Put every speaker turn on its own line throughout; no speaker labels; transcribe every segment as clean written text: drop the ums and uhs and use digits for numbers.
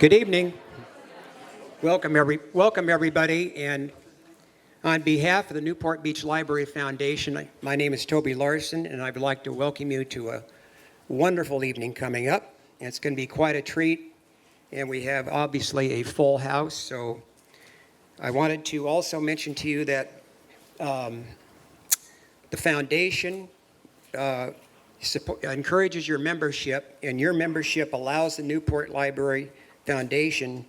Good evening. Welcome everybody. And on behalf of the Newport Beach Library Foundation, my name is Toby Larson, and I would like to welcome you to a wonderful evening coming up. And it's going to be quite a treat, and we have obviously a full house. So I wanted to also mention to you that the foundation encourages your membership, and your membership allows the Newport Library Foundation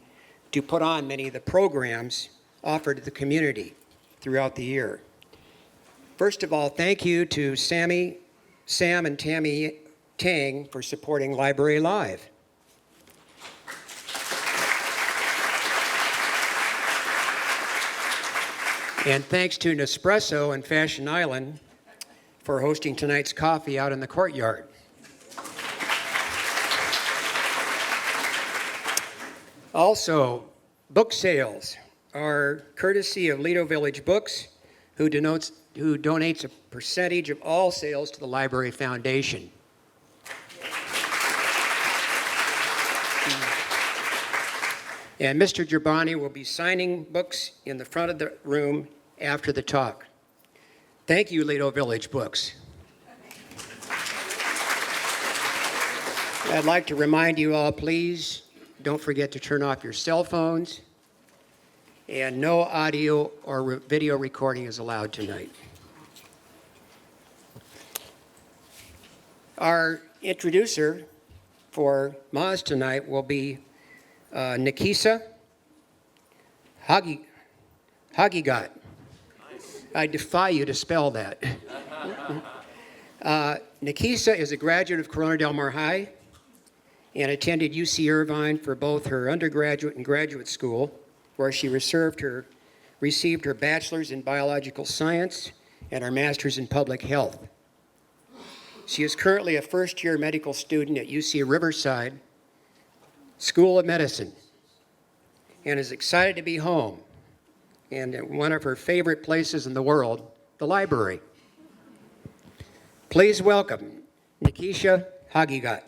to put on many of the programs offered to the community throughout the year. First of all, thank you to Sam and Tammy Tang for supporting Library Live. And thanks to Nespresso and Fashion Island for hosting tonight's coffee out in the courtyard. Also, book sales are courtesy of Lido Village Books, who donates a percentage of all sales to the Library Foundation. And Mr. Jobrani will be signing books in the front of the room after the talk. Thank you, Lido Village Books. I'd like to remind you all, please don't forget to turn off your cell phones, and no audio or video recording is allowed tonight. Our introducer for Maz tonight will be Nikisa Hagigat. I defy you to spell that. Nikisa is a graduate of Corona Del Mar High and attended UC Irvine for both her undergraduate and graduate school, where she received her bachelor's in biological science and her master's in public health. She is currently a first-year medical student at UC Riverside School of Medicine and is excited to be home and at one of her favorite places in the world, the library. Please welcome Nikisa Hagigat.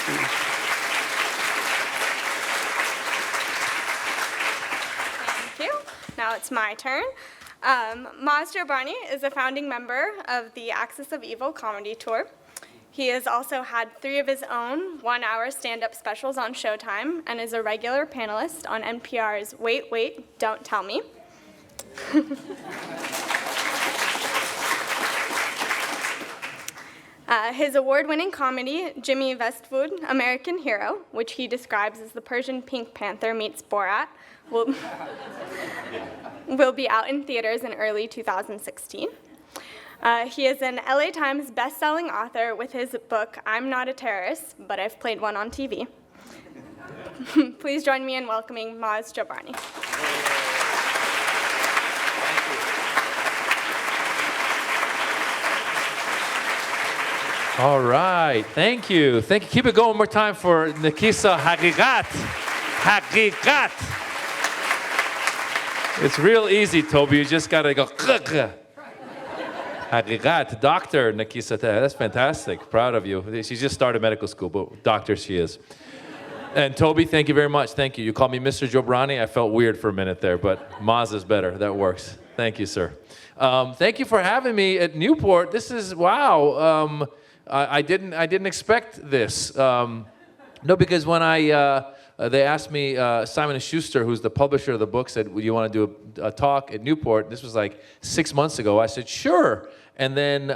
Thank you. Now it's my turn. Maz Jobrani is a founding member of the Axis of Evil comedy tour. He has also had 3 of his own one-hour stand-up specials on Showtime and is a regular panelist on NPR's Wait, Wait, Don't Tell Me. His award-winning comedy, Jimmy Vestvood, Amerikan Hero, which he describes as the Persian Pink Panther meets Borat, will be out in theaters in early 2016. He is an LA Times best-selling author with his book, I'm Not a Terrorist, but I've played one on TV. Please join me in welcoming Maz Jobrani.
All right, thank you. Keep it going one more time for Nikisa Hagigat. Hagigat. It's real easy, Toby. You just gotta go. Hagigat, Dr. Nikisa. That's fantastic. Proud of you. She just started medical school, but doctor she is. And Toby, thank you very much. Thank you. You called me Mr. Jobrani. I felt weird for a minute there, but Maz is better. That works. Thank you, sir. Thank you for having me at Newport. This is wow. I didn't expect this. No, because when they asked me, Simon & Schuster, who's the publisher of the book, said, "Would you want to do a talk at Newport?" This was like 6 months ago. I said, "Sure." And then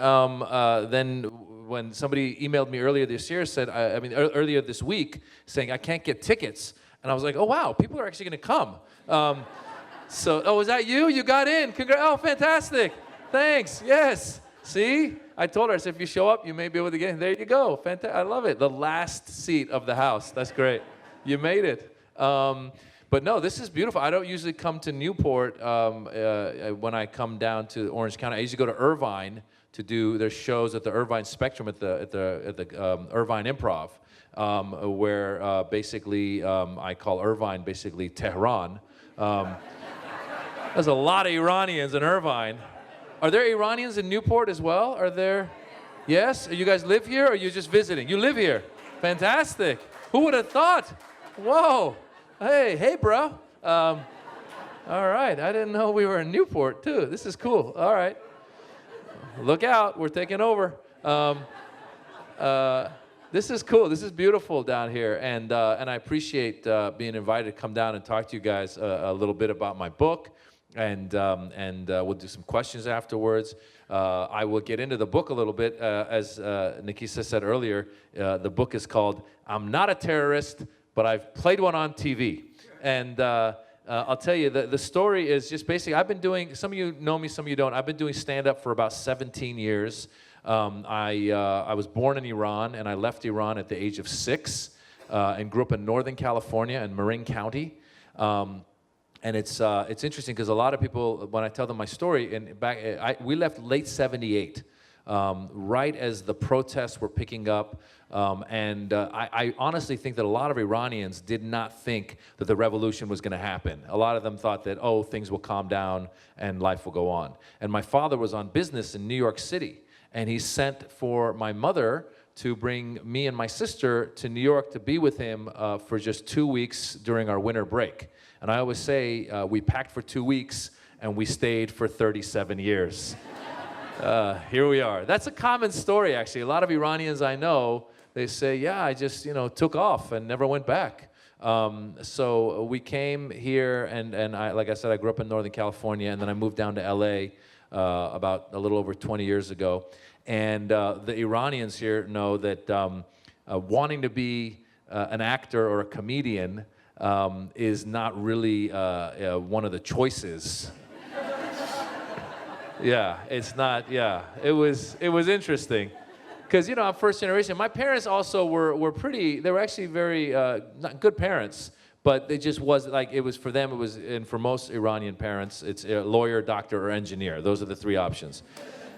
when somebody emailed me earlier this year, earlier this week, saying I can't get tickets, and I was like, "Oh wow, people are actually going to come." Was that you? You got in? Oh, fantastic! Thanks. Yes. See, I told her, I said, if you show up, you may be able to get in. There you go. Fantastic. I love it. The last seat of the house. That's great. You made it. But no, this is beautiful. I don't usually come to Newport when I come down to Orange County. I usually go to Irvine to do their shows at the Irvine Spectrum at the Irvine Improv, where basically I call Irvine basically Tehran. There's a lot of Iranians in Irvine. Are there Iranians in Newport as well? Are there? Yes? You guys live here or are you just visiting? You live here. Fantastic. Who would have thought? Whoa. Hey, bro. All right. I didn't know we were in Newport, too. This is cool. All right. Look out. We're taking over. This is cool. This is beautiful down here. And I appreciate being invited to come down and talk to you guys a little bit about my book. And we'll do some questions afterwards. I will get into the book a little bit. As Nikisa said earlier, the book is called I'm Not a Terrorist, but I've played one on TV. And I'll tell you, the story is just basically, I've been doing, some of you know me, some of you don't. I've been doing stand-up for about 17 years. I was born in Iran, and I left Iran at the age of 6 and grew up in Northern California in Marin County. And it's interesting because a lot of people, when I tell them my story, we left late '78, right as the protests were picking up. I honestly think that a lot of Iranians did not think that the revolution was going to happen. A lot of them thought that, oh, things will calm down and life will go on. And my father was on business in New York City, and he sent for my mother to bring me and my sister to New York to be with him for just 2 weeks during our winter break. And I always say we packed for 2 weeks and we stayed for 37 years. Here we are. That's a common story, actually. A lot of Iranians I know, they say, yeah, I just, took off and never went back. So we came here, and like I said, I grew up in Northern California, and then I moved down to LA about a little over 20 years ago. And the Iranians here know that wanting to be an actor or a comedian is not really one of the choices. Yeah, it's not. Yeah, it was interesting, because I'm first generation. My parents also were pretty. They were actually very not good parents, but they just was like it was for them. It was, and for most Iranian parents, it's a lawyer, doctor, or engineer. Those are the 3 options.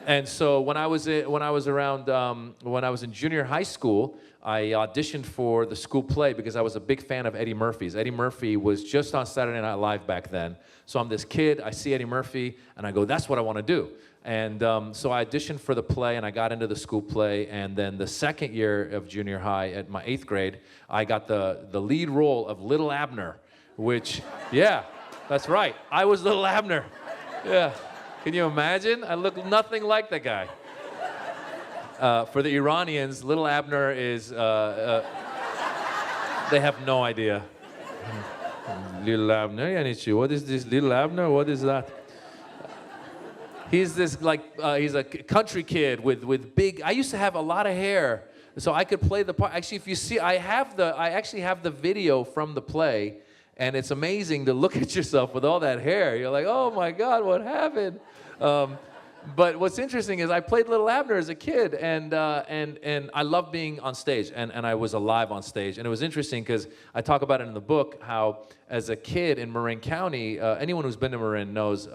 And so when I was in junior high school, I auditioned for the school play because I was a big fan of Eddie Murphy's. Eddie Murphy was just on Saturday Night Live back then. So I'm this kid, I see Eddie Murphy, and I go, that's what I want to do. And so I auditioned for the play, and I got into the school play. And then the second year of junior high, at my 8th grade, I got the lead role of Little Abner, which, yeah, that's right. I was Little Abner. Yeah. Can you imagine? I look nothing like the guy. For the Iranians, Little Abner is, they have no idea. Little Abner, Yanichi, what is this Little Abner? What is that? He's this, he's a country kid with big, I used to have a lot of hair, so I could play the part. Actually, if you see, I actually have the video from the play, and it's amazing to look at yourself with all that hair. You're like, oh my God, what happened? But what's interesting is I played Little Abner as a kid, and I loved being on stage, and I was alive on stage. And it was interesting because I talk about it in the book, how as a kid in Marin County, anyone who's been to Marin knows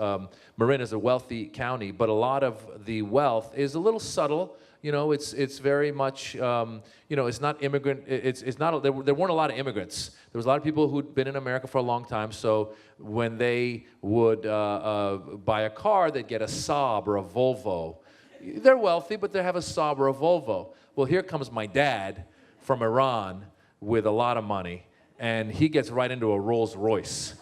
Marin is a wealthy county, but a lot of the wealth is a little subtle. It's very much, it's not immigrant, it's not, there weren't a lot of immigrants. There was a lot of people who'd been in America for a long time, so when they would buy a car, they'd get a Saab or a Volvo. They're wealthy, but they have a Saab or a Volvo. Well, here comes my dad from Iran with a lot of money, and he gets right into a Rolls Royce.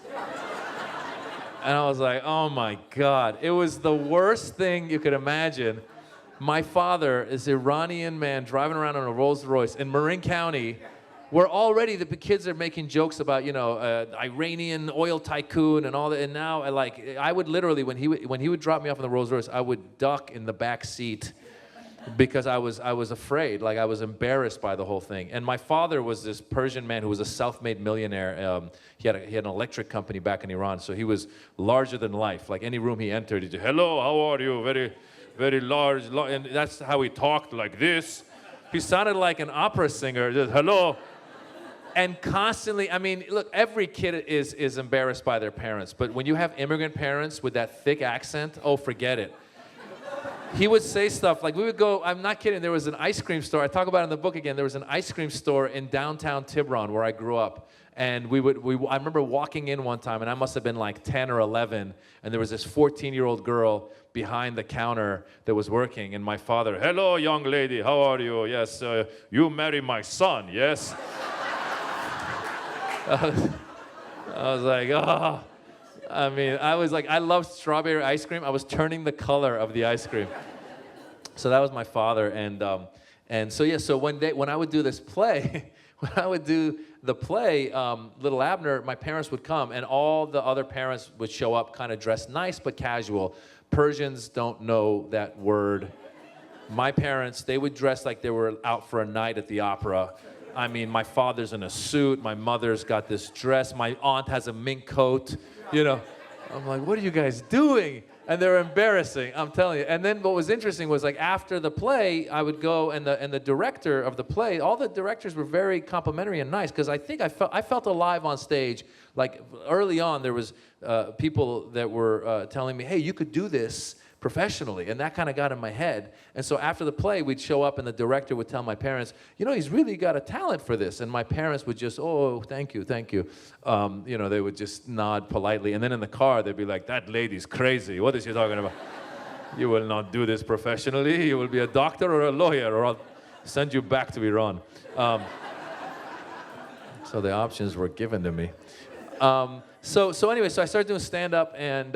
And I was like, oh my God, it was the worst thing you could imagine. My father is an Iranian man driving around on a Rolls Royce in Marin County, where already the kids are making jokes about, Iranian oil tycoon and all that. And now, I would literally, when he would drop me off in the Rolls Royce, I would duck in the back seat because I was afraid, I was embarrassed by the whole thing. And my father was this Persian man who was a self-made millionaire. He had an electric company back in Iran, so he was larger than life. Like any room he entered, he'd say, hello, how are you? Very large, and that's how he talked, like this. He sounded like an opera singer, just hello. And constantly, look, every kid is embarrassed by their parents, but when you have immigrant parents with that thick accent, oh, forget it. He would say stuff like, we would go, I'm not kidding, there was an ice cream store, I talk about it in the book again, there was an ice cream store in downtown Tehran where I grew up. And I remember walking in one time, and I must have been like 10 or 11, and there was this 14-year-old girl behind the counter that was working, and my father, hello, young lady, how are you? Yes, you marry my son, yes? I was like, oh. I mean, I loved strawberry ice cream. I was turning the color of the ice cream. So that was my father, and so yeah. So when I would do this play, when I would do the play, Little Abner, my parents would come, and all the other parents would show up, kind of dressed nice but casual. Persians don't know that word. My parents, they would dress like they were out for a night at the opera. I mean, my father's in a suit. My mother's got this dress. My aunt has a mink coat. You know, I'm like, what are you guys doing? And they're embarrassing, I'm telling you. And then what was interesting was, like, after the play, I would go, and the director of the play, all the directors were very complimentary and nice, because I think I felt alive on stage. Like, early on, there was people that were telling me, hey, you could do this professionally, and that kind of got in my head. And so after the play, we'd show up, and the director would tell my parents, you know, he's really got a talent for this. And my parents would just, oh, thank you, thank you. You know, they would just nod politely. And then in the car, they'd be like, that lady's crazy. What is she talking about? You will not do this professionally. You will be a doctor or a lawyer, or I'll send you back to Iran. So the options were given to me. So anyway, so I started doing stand-up, and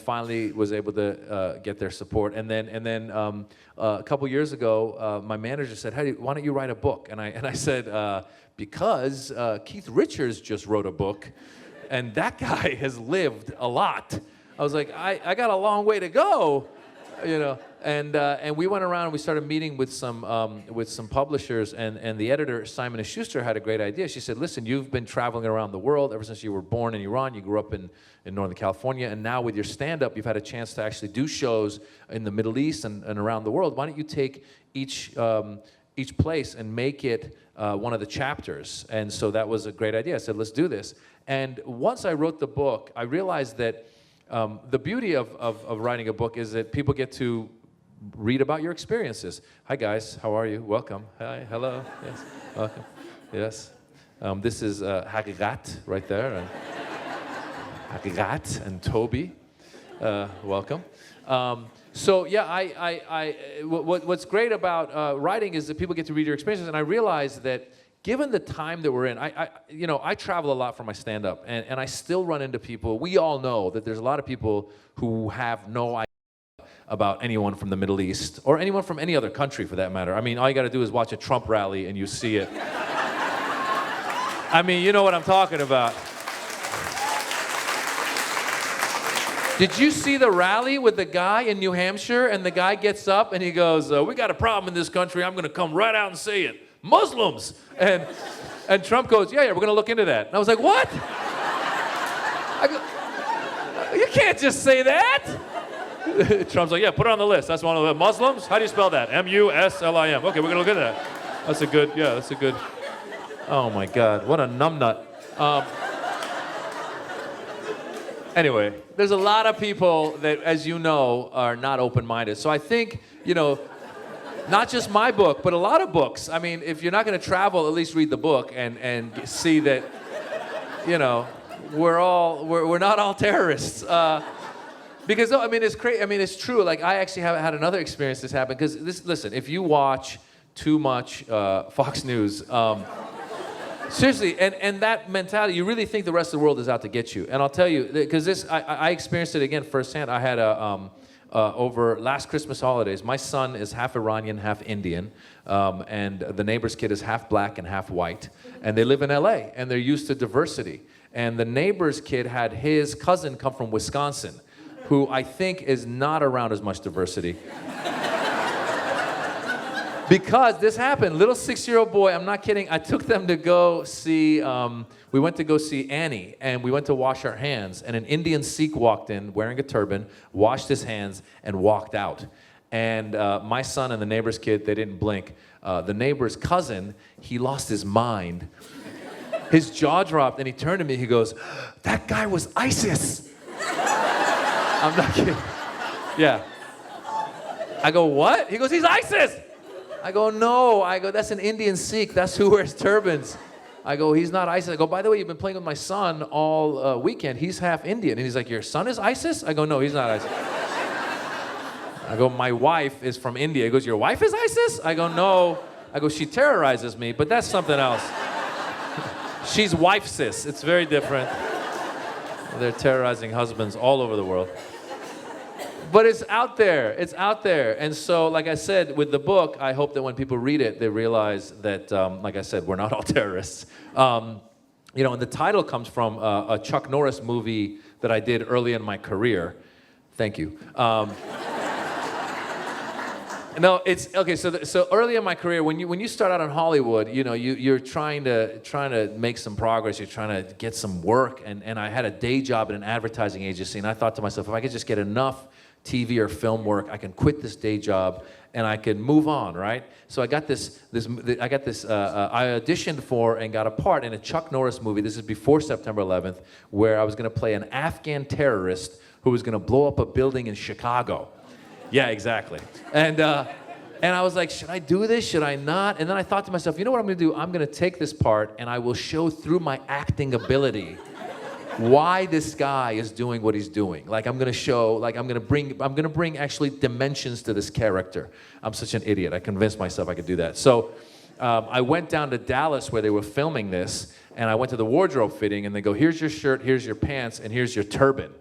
finally was able to get their support. And then a couple years ago, my manager said, "Hey, why don't you write a book?" And I said, because Keith Richards just wrote a book, and that guy has lived a lot. I was like, I got a long way to go, you know. And we went around and we started meeting with some publishers, and the editor, Simon & Schuster, had a great idea. She said, listen, you've been traveling around the world ever since you were born in Iran. You grew up in Northern California, and now with your stand-up, you've had a chance to actually do shows in the Middle East and around the world. Why don't you take each place and make it one of the chapters? And so that was a great idea. I said, let's do this. And once I wrote the book, I realized that the beauty of writing a book is that people get to read about your experiences. Hi guys, how are you? Welcome. Hi, hello. Yes, welcome. Yes. This is Hagigat right there, and Hagigat and Toby. Welcome. So yeah, what's great about writing is that people get to read your experiences, and I realized that given the time that we're in, I travel a lot for my stand-up, and I still run into people. We all know that there's a lot of people who have no idea about anyone from the Middle East, or anyone from any other country for that matter. I mean, all you gotta do is watch a Trump rally and you see it. I mean, you know what I'm talking about. Did you see the rally with the guy in New Hampshire, and the guy gets up and he goes, we got a problem in this country, I'm gonna come right out and say it. Muslims! And Trump goes, yeah, we're gonna look into that. And I was like, what? I go, you can't just say that! Trump's like, yeah, put it on the list. That's one of the Muslims. How do you spell that? M-U-S-L-I-M. Okay, we're gonna look at that. That's a good. Oh my God, what a numbnut. Anyway, there's a lot of people that, as you know, are not open-minded. So I think, you know, not just my book, but a lot of books. I mean, if you're not gonna travel, at least read the book and see that, you know, we're not all terrorists. Because, I mean, it's crazy. I mean, it's true. Like, I actually have had another experience this happen. Because, listen, if you watch too much Fox News, seriously, and that mentality, you really think the rest of the world is out to get you. And I'll tell you, because I experienced it again firsthand. I had over last Christmas holidays, my son is half Iranian, half Indian, and the neighbor's kid is half black and half white. And they live in LA, and they're used to diversity. And the neighbor's kid had his cousin come from Wisconsin, who I think is not around as much diversity. Because this happened, little 6-year-old boy, I'm not kidding, I took them to go see, we went to go see Annie, and we went to wash our hands, and an Indian Sikh walked in wearing a turban, washed his hands, and walked out. And my son and the neighbor's kid, they didn't blink. The neighbor's cousin, he lost his mind. His jaw dropped, and he turned to me, he goes, that guy was ISIS! I'm not kidding. Yeah. I go, what? He goes, he's ISIS! I go, no. I go, that's an Indian Sikh. That's who wears turbans. I go, he's not ISIS. I go, by the way, you've been playing with my son all weekend. He's half Indian. And he's like, your son is ISIS? I go, no, he's not ISIS. I go, my wife is from India. He goes, your wife is ISIS? I go, no. I go, she terrorizes me, but that's something else. She's wife sis. It's very different. They're terrorizing husbands all over the world. But it's out there. It's out there. And so, like I said, with the book, I hope that when people read it, they realize that, like I said, we're not all terrorists. And the title comes from a Chuck Norris movie that I did early in my career. Thank you. No, it's okay. So early in my career, when you start out in Hollywood, you're trying to make some progress. You're trying to get some work, and I had a day job at an advertising agency, and I thought to myself, if I could just get enough TV or film work, I can quit this day job and I can move on, right? So I auditioned for and got a part in a Chuck Norris movie. This is before September 11th, where I was going to play an Afghan terrorist who was going to blow up a building in Chicago. Yeah, exactly. And I was like, should I do this? Should I not? And then I thought to myself, you know what I'm going to do? I'm going to take this part and I will show through my acting ability why this guy is doing what he's doing. Like I'm going to bring actually dimensions to this character. I'm such an idiot. I convinced myself I could do that. So I went down to Dallas where they were filming this, and I went to the wardrobe fitting, and they go, here's your shirt, here's your pants, and here's your turban.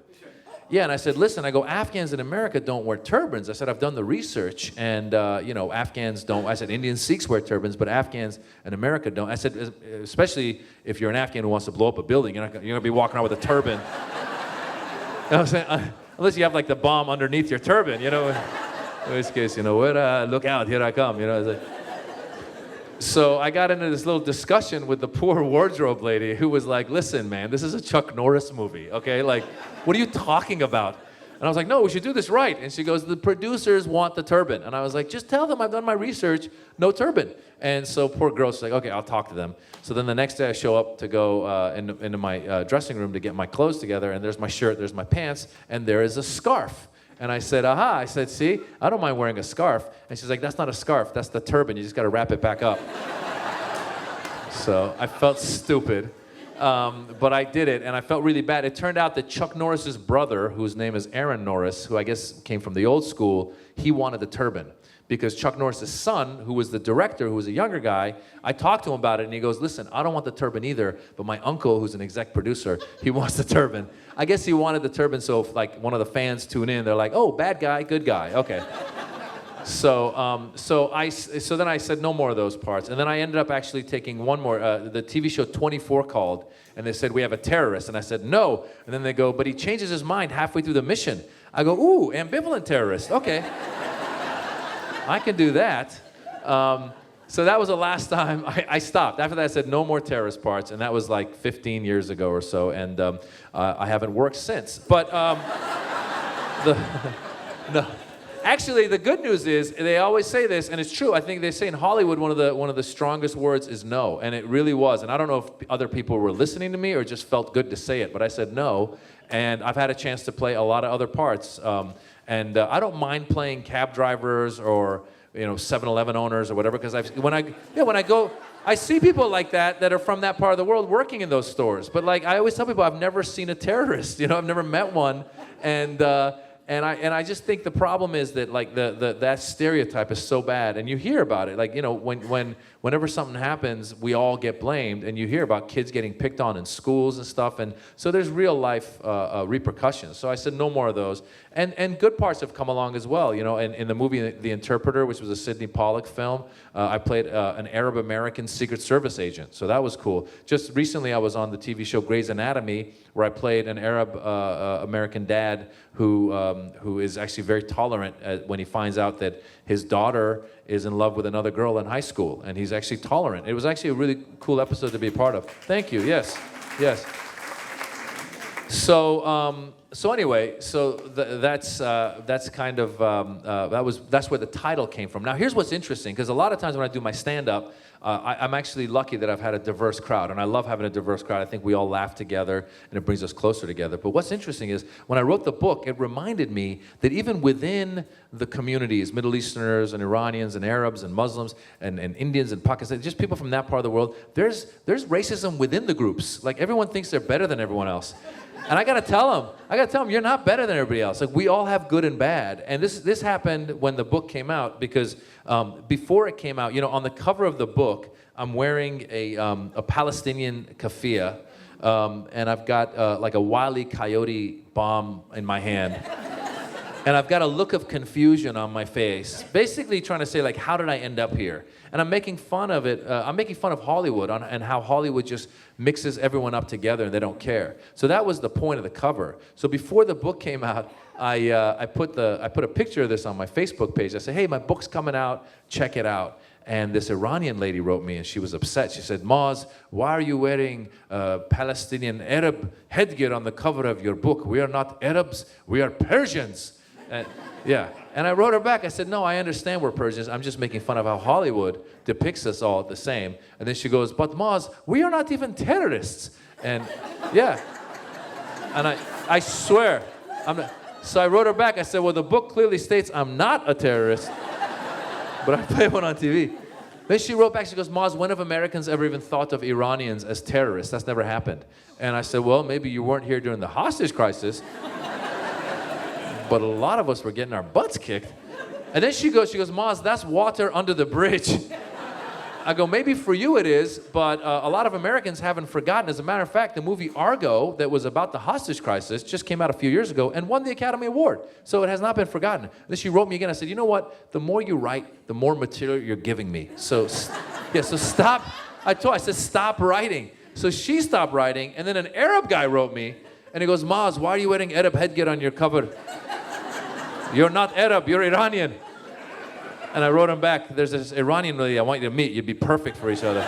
Yeah, and I said, listen, Afghans in America don't wear turbans. I said, I've done the research, and, Afghans don't. I said, Indian Sikhs wear turbans, but Afghans in America don't. I said, especially if you're an Afghan who wants to blow up a building, you're going to be walking around with a turban. You know what I'm saying? Unless you have, like, the bomb underneath your turban, In this case, look out, here I come, It's like, so I got into this little discussion with the poor wardrobe lady who was like, listen, man, this is a Chuck Norris movie, okay? Like, what are you talking about? And I was like, no, we should do this right. And she goes, the producers want the turban. And I was like, just tell them I've done my research, no turban. And so poor girl, she's like, okay, I'll talk to them. So then the next day I show up to go into my dressing room to get my clothes together, and there's my shirt, there's my pants, and there is a scarf. And I said, aha. I said, see, I don't mind wearing a scarf. And she's like, that's not a scarf, that's the turban. You just got to wrap it back up. So I felt stupid, but I did it, and I felt really bad. It turned out that Chuck Norris's brother, whose name is Aaron Norris, who I guess came from the old school, he wanted the turban. Because Chuck Norris's son, who was the director, who was a younger guy, I talked to him about it, and he goes, listen, I don't want the turban either, but my uncle, who's an exec producer, he wants the turban. I guess he wanted the turban so if, like, one of the fans tune in, they're like, oh, bad guy, good guy, okay. So then I said no more of those parts. And then I ended up actually taking one more. The TV show 24 called, and they said, we have a terrorist. And I said, no. And then they go, but he changes his mind halfway through the mission. I go, ooh, ambivalent terrorist, okay. I can do that. So that was the last time I stopped. After that, I said no more terrorist parts, and that was like 15 years ago or so, and I haven't worked since. But no. Actually, the good news is they always say this, and it's true. I think they say in Hollywood one of the strongest words is no, and it really was. And I don't know if other people were listening to me or just felt good to say it, but I said no, and I've had a chance to play a lot of other parts. And I don't mind playing cab drivers or 7-Eleven owners or whatever, because when I go, I see people like that are from that part of the world working in those stores. But like I always tell people, I've never seen a terrorist. I've never met one, and I just think the problem is that like that stereotype is so bad, and you hear about it. Like whenever something happens, we all get blamed, and you hear about kids getting picked on in schools and stuff, and so there's real life repercussions. So I said no more of those, and good parts have come along as well. In the movie The Interpreter, which was a Sidney Pollack film, I played an Arab American Secret Service agent, so that was cool. Just recently, I was on the TV show Grey's Anatomy, where I played an Arab American dad who is actually very tolerant when he finds out that his daughter is in love with another girl in high school, and he's actually tolerant. It was actually a really cool episode to be a part of. Thank you. Yes. So anyway, that's kind of that's where the title came from. Now here's what's interesting, because a lot of times when I do my stand-up, I'm actually lucky that I've had a diverse crowd, and I love having a diverse crowd. I think we all laugh together, and it brings us closer together. But what's interesting is, when I wrote the book, it reminded me that even within the communities, Middle Easterners and Iranians and Arabs and Muslims and Indians and Pakistanis, just people from that part of the world, there's racism within the groups. Like everyone thinks they're better than everyone else. And I gotta tell them, you're not better than everybody else. Like we all have good and bad. And this happened when the book came out, because before it came out, on the cover of the book, I'm wearing a Palestinian keffiyeh, and I've got like a Wile E. Coyote bomb in my hand. And I've got a look of confusion on my face, basically trying to say, like, how did I end up here? And I'm making fun of it. I'm making fun of Hollywood and how Hollywood just mixes everyone up together and they don't care. So that was the point of the cover. So before the book came out, I put a picture of this on my Facebook page. I said, hey, my book's coming out. Check it out. And this Iranian lady wrote me, and she was upset. She said, Maz, why are you wearing Palestinian Arab headgear on the cover of your book? We are not Arabs. We are Persians. And, yeah, and I wrote her back. I said, no, I understand we're Persians. I'm just making fun of how Hollywood depicts us all the same. And then she goes, but Maz, we are not even terrorists. And yeah, and I swear, I'm not. So I wrote her back. I said, well, the book clearly states I'm not a terrorist, but I play one on TV. Then she wrote back, she goes, Maz, when have Americans ever even thought of Iranians as terrorists? That's never happened. And I said, well, maybe you weren't here during the hostage crisis, but a lot of us were getting our butts kicked. And then she goes, Maz, that's water under the bridge. I go, maybe for you it is, but a lot of Americans haven't forgotten. As a matter of fact, the movie Argo that was about the hostage crisis just came out a few years ago and won the Academy Award. So it has not been forgotten. And then she wrote me again. I said, you know what? The more you write, the more material you're giving me. So, so stop. I said, stop writing. So she stopped writing, and then an Arab guy wrote me, and he goes, Maz, why are you wearing Arab headgear on your cover? You're not Arab, you're Iranian. And I wrote him back, there's this Iranian lady I want you to meet. You'd be perfect for each other.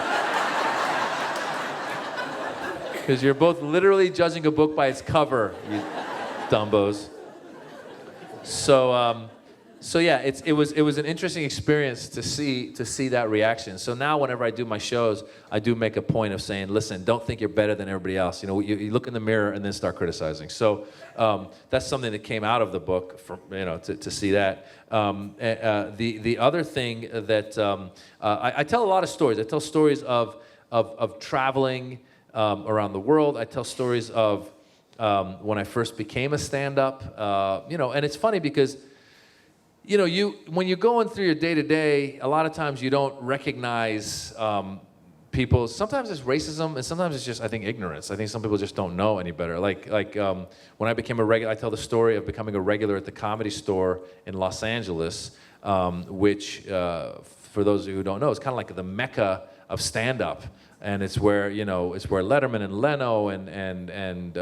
Because you're both literally judging a book by its cover, you dumbos. So yeah, it was an interesting experience to see that reaction. So now whenever I do my shows, I do make a point of saying, listen, don't think you're better than everybody else. You know, you look in the mirror and then start criticizing. So that's something that came out of the book, to see that. The other thing that I tell a lot of stories. I tell stories of traveling around the world. I tell stories of when I first became a stand-up. And it's funny because when you're going through your day-to-day, a lot of times you don't recognize people. Sometimes it's racism, and sometimes it's just, I think, ignorance. I think some people just don't know any better. Like when I became a regular, I tell the story of becoming a regular at the Comedy Store in Los Angeles, which, for those of you who don't know, is kind of like the mecca of stand-up. And it's where, it's where Letterman and Leno and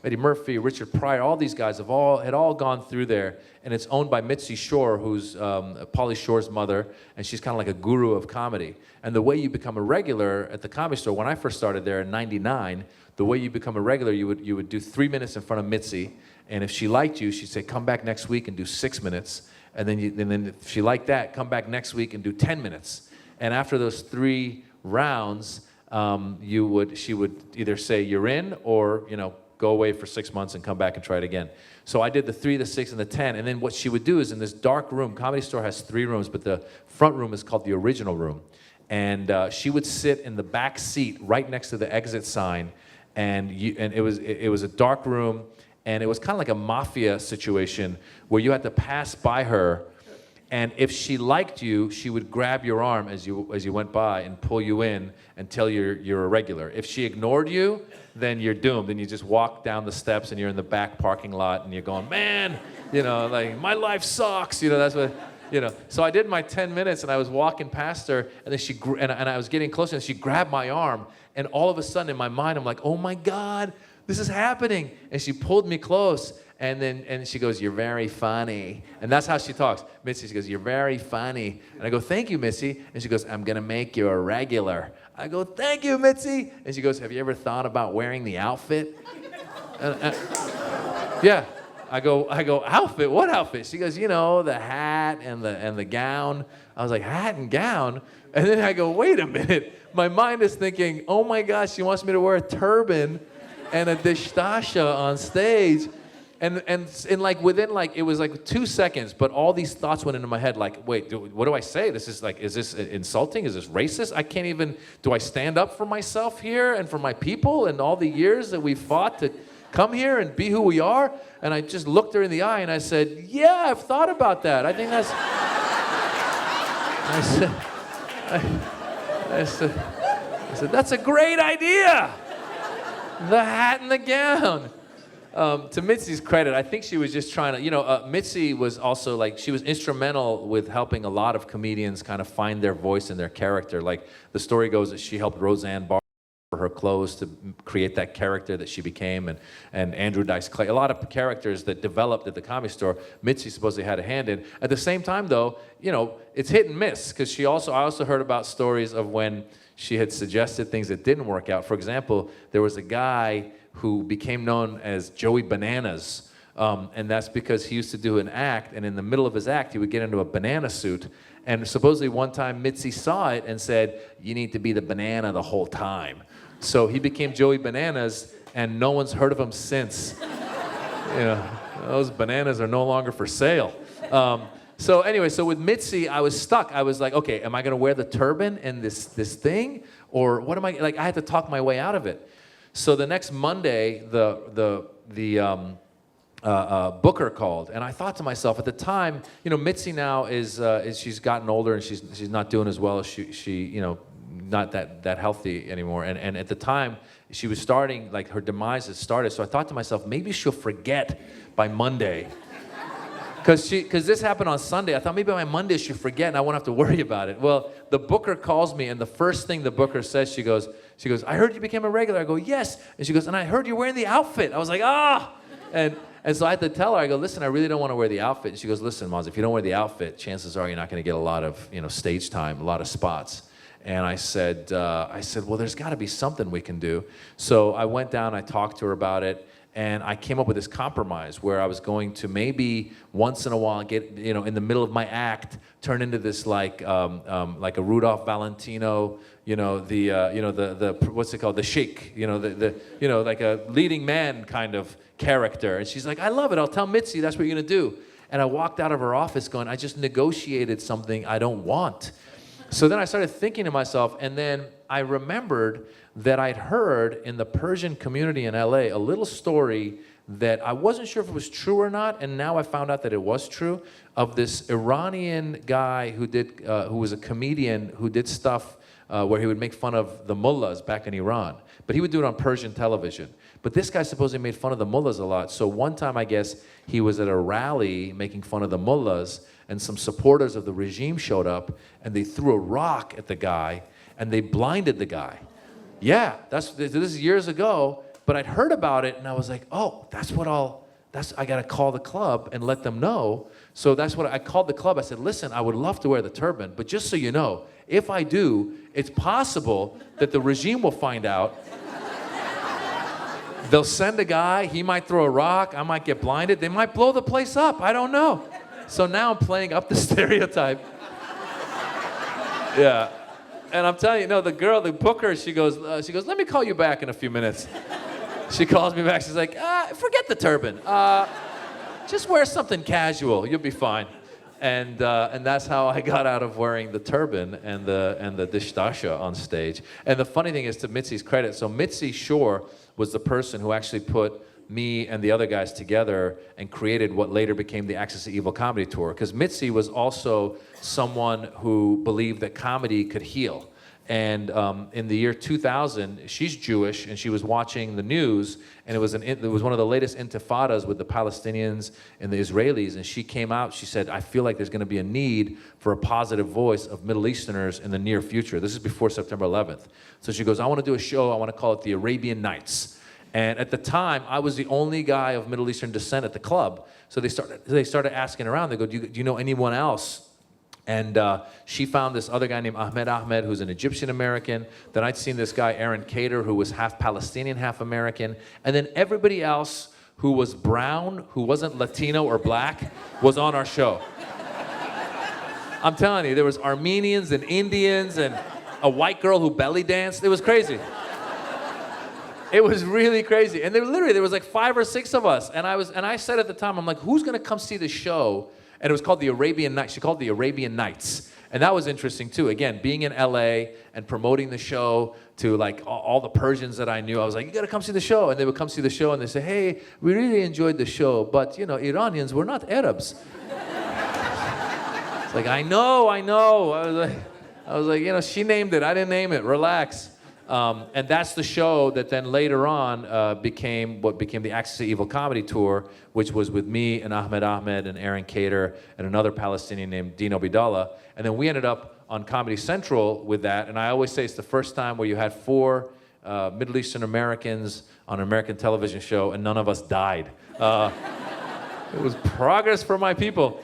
Eddie Murphy, Richard Pryor, all these guys had all gone through there. And it's owned by Mitzi Shore, who's Pauly Shore's mother, and she's kind of like a guru of comedy. And the way you become a regular at the Comedy Store, when I first started there in '99, the way you become a regular, you would do 3 minutes in front of Mitzi, and if she liked you, she'd say, come back next week and do 6 minutes. And then if she liked that, come back next week and do 10 minutes. And after those 3 rounds, she would either say you're in, or go away for 6 months and come back and try it again. So I did the 3, the 6, and the 10, and then what she would do is in this dark room. Comedy Store has 3 rooms, but the front room is called the original room, and she would sit in the back seat right next to the exit sign, and it was a dark room, and it was kind of like a mafia situation where you had to pass by her. And if she liked you, she would grab your arm as you went by and pull you in until you're a regular. If she ignored you, then you're doomed. And you just walk down the steps and you're in the back parking lot and you're going, man, like my life sucks. That's what, So I did my 10 minutes and I was walking past her, and then and I was getting closer and she grabbed my arm, and all of a sudden in my mind I'm like, oh my God, this is happening. And she pulled me close. And she goes, you're very funny. And that's how she talks. Mitzi, she goes, you're very funny. And I go, thank you, Mitzi. And she goes, I'm going to make you a regular. I go, thank you, Mitzi. And she goes, have you ever thought about wearing the outfit? Yeah. I go, outfit? What outfit? She goes, the hat and the gown. I was like, hat and gown? And then I go, wait a minute. My mind is thinking, oh my gosh, she wants me to wear a turban and a distasha on stage. And within it was 2 seconds, but all these thoughts went into my head like, wait, what do I say? This is is this insulting? Is this racist? I can't even, do I stand up for myself here and for my people and all the years that we fought to come here and be who we are? And I just looked her in the eye and I said, yeah, I've thought about that. I think that's, I said, that's a great idea. The hat and the gown. To Mitzi's credit, I think she was just trying to, Mitzi was also like, she was instrumental with helping a lot of comedians kind of find their voice and their character. Like the story goes that she helped Roseanne Barr for her clothes to create that character that she became, and Andrew Dice Clay, a lot of characters that developed at the Comedy Store, Mitzi supposedly had a hand in. At the same time though, it's hit and miss, because I also heard about stories of when she had suggested things that didn't work out. For example, there was a guy who became known as Joey Bananas. And that's because he used to do an act, and in the middle of his act, he would get into a banana suit. And supposedly one time Mitzi saw it and said, you need to be the banana the whole time. So he became Joey Bananas, and no one's heard of him since. Those bananas are no longer for sale. So anyway, so with Mitzi, I was stuck. I was like, okay, am I gonna wear the turban and this thing? Or what am I, like I had to talk my way out of it. So the next Monday, the booker called, and I thought to myself at the time, Mitzi now is she's gotten older and she's not doing as well as she not that healthy anymore. And at the time, she was starting, like her demise had started. So I thought to myself, maybe she'll forget by Monday. Because this happened on Sunday. I thought maybe by Monday she'll forget and I won't have to worry about it. Well, the booker calls me, and the first thing the booker says, she goes, I heard you became a regular. I go, yes. And she goes, and I heard you're wearing the outfit. I was like, ah. And so I had to tell her, I go, listen, I really don't want to wear the outfit. And she goes, listen, Maz, if you don't wear the outfit, chances are you're not going to get a lot of stage time, a lot of spots. And I said, well, there's got to be something we can do. So I went down, I talked to her about it, and I came up with this compromise where I was going to maybe once in a while get, in the middle of my act, turn into this like a Rudolph Valentino, the what's it called, the Sheik, like a leading man kind of character. And she's like, I love it. I'll tell Mitzi that's what you're gonna do. And I walked out of her office going, I just negotiated something I don't want. So then I started thinking to myself, and then I remembered that I'd heard in the Persian community in LA a little story that I wasn't sure if it was true or not, and now I found out that it was true, of this Iranian guy who was a comedian who did stuff where he would make fun of the mullahs back in Iran. But he would do it on Persian television. But this guy supposedly made fun of the mullahs a lot. So one time, I guess, he was at a rally making fun of the mullahs, and some supporters of the regime showed up, and they threw a rock at the guy, and they blinded the guy. Yeah, this is years ago, but I'd heard about it, and I was like, oh, I gotta call the club and let them know. So that's what I called the club. I said, listen, I would love to wear the turban, but just so you know, if I do, it's possible that the regime will find out. They'll send a guy, he might throw a rock, I might get blinded, they might blow the place up, I don't know. So now I'm playing up the stereotype. Yeah. And I'm telling you, the booker, she goes, let me call you back in a few minutes. She calls me back, she's like, forget the turban. Just wear something casual, you'll be fine. And that's how I got out of wearing the turban and the dishtasha on stage. And the funny thing is, to Mitzi's credit, so Mitzi Shore was the person who actually put me and the other guys together and created what later became the Axis of Evil comedy tour. Because Mitzi was also someone who believed that comedy could heal. And in the year 2000, she's Jewish, and she was watching the news, and it was one of the latest intifadas with the Palestinians and the Israelis, and she came out, she said, I feel like there's gonna be a need for a positive voice of Middle Easterners in the near future. This is before September 11th. So she goes, I wanna do a show, I wanna call it the Arabian Nights. And at the time, I was the only guy of Middle Eastern descent at the club. So they started asking around, they go, do you know anyone else? And she found this other guy named Ahmed, who's an Egyptian American. Then I'd seen this guy, Aaron Cater, who was half Palestinian, half American. And then everybody else who was brown, who wasn't Latino or black, was on our show. I'm telling you, there was Armenians and Indians and a white girl who belly danced. It was crazy. It was really crazy. And there was like 5 or 6 of us. And I said at the time, I'm like, who's gonna come see the show? And it was called the Arabian Nights. She called it the Arabian Nights. And that was interesting too. Again, being in LA and promoting the show to like all the Persians that I knew, I was like, you gotta come see the show. And they would come see the show and they say, hey, we really enjoyed the show, but Iranians, we're not Arabs. It's like, I know. I I was like, she named it. I didn't name it. Relax. And that's the show that then later on became what became the Axis of Evil comedy tour, which was with me and Ahmed and Aaron Cater and another Palestinian named Dino Bidallah. And then we ended up on Comedy Central with that. And I always say it's the first time where you had 4 Middle Eastern Americans on an American television show, and none of us died. It was progress for my people.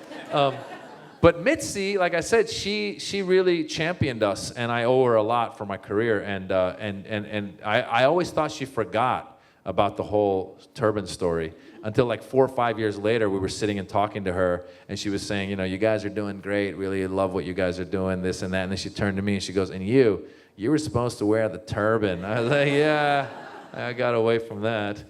But Mitzi, like I said, she really championed us, and I owe her a lot for my career. And I always thought she forgot about the whole turban story until like 4 or 5 years later, we were sitting and talking to her, and she was saying, you guys are doing great, really love what you guys are doing, this and that. And then she turned to me and she goes, and you were supposed to wear the turban. I was like, yeah, I got away from that.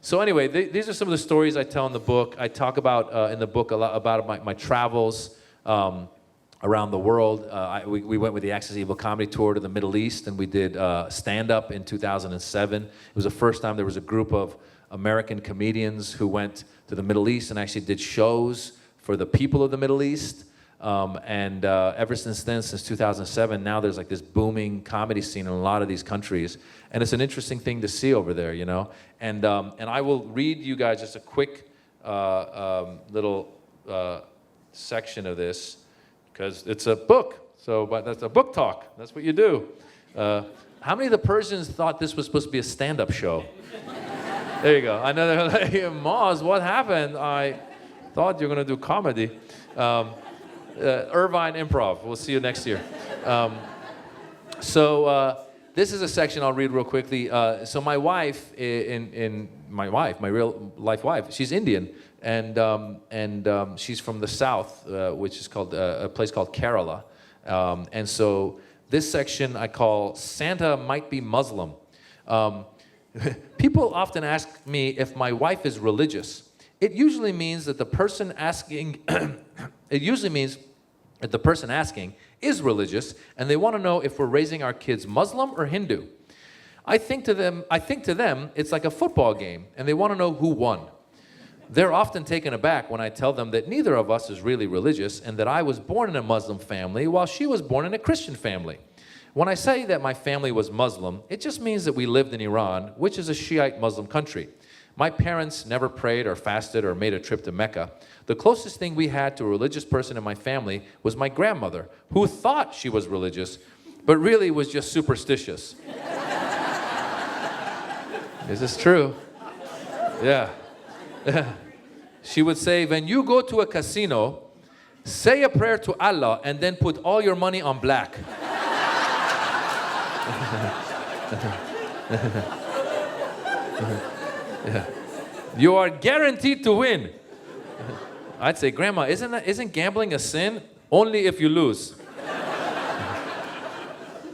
So anyway, these are some of the stories I tell in the book. I talk about in the book a lot about my travels around the world. We went with the Axis Evil comedy tour to the Middle East, and we did stand-up in 2007. It was the first time there was a group of American comedians who went to the Middle East and actually did shows for the people of the Middle East. And ever since then, since 2007, now there's like this booming comedy scene in a lot of these countries. And it's an interesting thing to see over there, And I will read you guys just a quick little section of this, because it's a book. But that's a book talk. That's what you do. How many of the Persians thought this was supposed to be a stand-up show? There you go. I know they're like, Maz, what happened? I thought you were going to do comedy. Irvine Improv. We'll see you next year. This is a section I'll read real quickly. So my wife, my real life wife, she's Indian, and she's from the south, which is called a place called Kerala. And so this section I call Santa Might Be Muslim. People often ask me if my wife is religious. It usually means that the person asking is religious, and they want to know if we're raising our kids Muslim or Hindu. I think to them it's like a football game, and they want to know who won. They're often taken aback when I tell them that neither of us is really religious, and that I was born in a Muslim family while she was born in a Christian family. When I say that my family was Muslim, it just means that we lived in Iran, which is a Shiite Muslim country. My parents never prayed or fasted or made a trip to Mecca. The closest thing we had to a religious person in my family was my grandmother, who thought she was religious, but really was just superstitious. Is this true? Yeah. She would say, when you go to a casino, say a prayer to Allah and then put all your money on black. Yeah. You are guaranteed to win. I'd say, Grandma, isn't gambling a sin? Only if you lose.